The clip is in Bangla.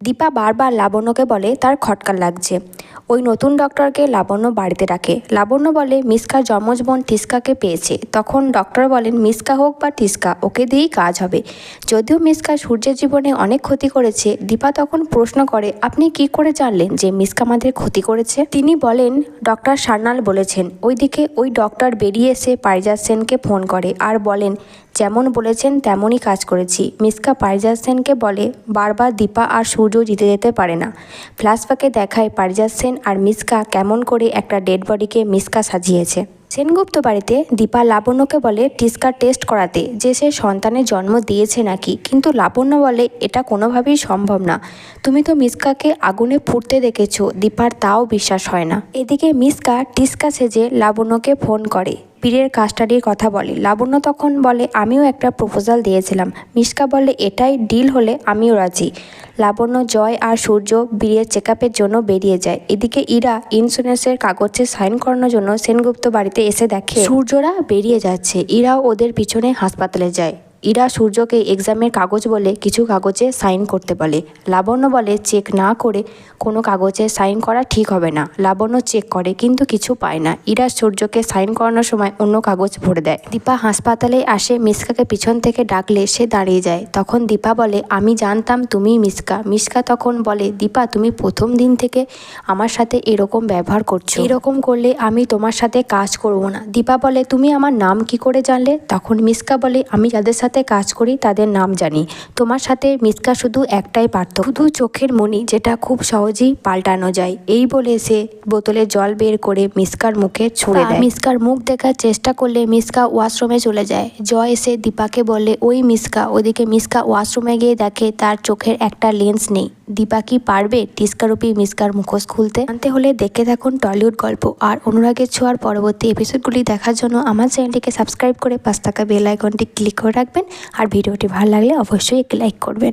দীপা বারবার লাবণ্যকে বলে তার খটকা লাগছে। ওই নতুন ডক্টরকে লাবণ্য বাড়িতে ডাকে। লাবণ্য বলে মিসকার যমজ বোন টিস্কাকে পেয়েছে। তখন ডক্টর বলেন মিসকা হোক বা টিস্কা, ওকে দিয়েই কাজ হবে। যদিও মিসকা সূর্যের জীবনে অনেক ক্ষতি করেছে, দীপা তখন প্রশ্ন করে আপনি কি করে জানলেন যে মিসকা আমাদের ক্ষতি করেছে? তিনি বলেন ডক্টর সান্যাল বলেছেন। ওইদিকে ওই ডক্টর বেরিয়ে এসে পারিজাত সেনকে ফোন করে আর বলেন যেমন বলেছেন তেমনই কাজ করেছি। মিসকা পারিজাত সেনকে বলে বারবার দীপা আর সূর্য জিতে যেতে পারে না। ফ্ল্যাশব্যাকে দেখায় পারিজাত সেন আর মিসকা কেমন করে একটা ডেড বডিকে মিসকা সাজিয়েছে। সেনগুপ্ত বাড়িতে দীপা লাবণ্যকে বলে টিস্কার টেস্ট করাতে, যে সে সন্তানের জন্ম দিয়েছে নাকি, কিন্তু লাবণ্য বলে এটা কোনোভাবেই সম্ভব না। তুমি তো মিসকাকে আগুনে পুড়তে দেখেছো। দীপার তাও বিশ্বাস হয় না। এদিকে মিসকা টিস্কা সেজে লাবণ্যকে ফোন করে, বীরের কাস্টাডির কথা বলে। লাবণ্য তখন বলে আমিও একটা প্রপোজাল দিয়েছিলাম। মিসকা বলে এটাই ডিল হলে আমিও রাজি। লাবণ্য, জয় আর সূর্য বীরের চেকআপের জন্য বেরিয়ে যায়। এদিকে ইরা ইন্স্যুরেন্সের কাগজে সাইন করানোর জন্য সেনগুপ্ত বাড়িতে এসে দেখে সূর্যরা বেরিয়ে যাচ্ছে। ইরাও ওদের পিছনে হাসপাতালে যায়। ইরা সূর্যকে এক্সামের কাগজ বলে কিছু কাগজে সাইন করতে বলে। লাবণ্য বলে চেক না করে কোনো কাগজে সাইন করা ঠিক হবে না। লাবণ্য চেক করে কিন্তু কিছু পায় না। ইরা সূর্যকে সাইন করানোর সময় অন্য কাগজ ভরে দেয়। দীপা হাসপাতালে আসে। মিসকাকে পিছন থেকে ডাকলে সে দাঁড়িয়ে যায়। তখন দীপা বলে আমি জানতাম তুমিই মিসকা। মিসকা তখন বলে দীপা তুমি প্রথম দিন থেকে আমার সাথে এরকম ব্যবহার করছো, এরকম করলে আমি তোমার সাথে কাজ করব না। দীপা বলে তুমি আমার নাম কি করে জানলে? তখন মিসকা বলে আমি যাদের সাথে কাজ করি তাদের নাম জানি। তোমার সাথে মিসকা শুধু একটাই পার্থক্য, শুধু চোখের মণি, যেটা খুব সহজেই পাল্টানো যায়। এই বলে সে বোতলে জল বের করে মিসকার মুখে ছুঁড়ে দেয়। মিসকার মুখ দেখার চেষ্টা করলে মিসকা ওয়াশরুমে চলে যায়। জয় এসে দীপাকে বলে ওই মিসকা। ওদিকে মিসকা ওয়াশরুমে গিয়ে দেখে তার চোখের একটা লেন্স নেই। দীপা কি পারবে টিস্কারূপী মিসকার মুখোশ খুলতে? জানতে হলে দেখে থাকুন টলিউড গল্প। আর অনুরাগের ছোঁয়ার পরবর্তী এপিসোডগুলি দেখার জন্য আমার চ্যানেলটিকে সাবস্ক্রাইব করে পাশে থাকা বেল আইকনটি ক্লিক করে রাখবেন। আর ভিডিওটি ভালো লাগলে অবশ্যই একটি লাইক করবেন।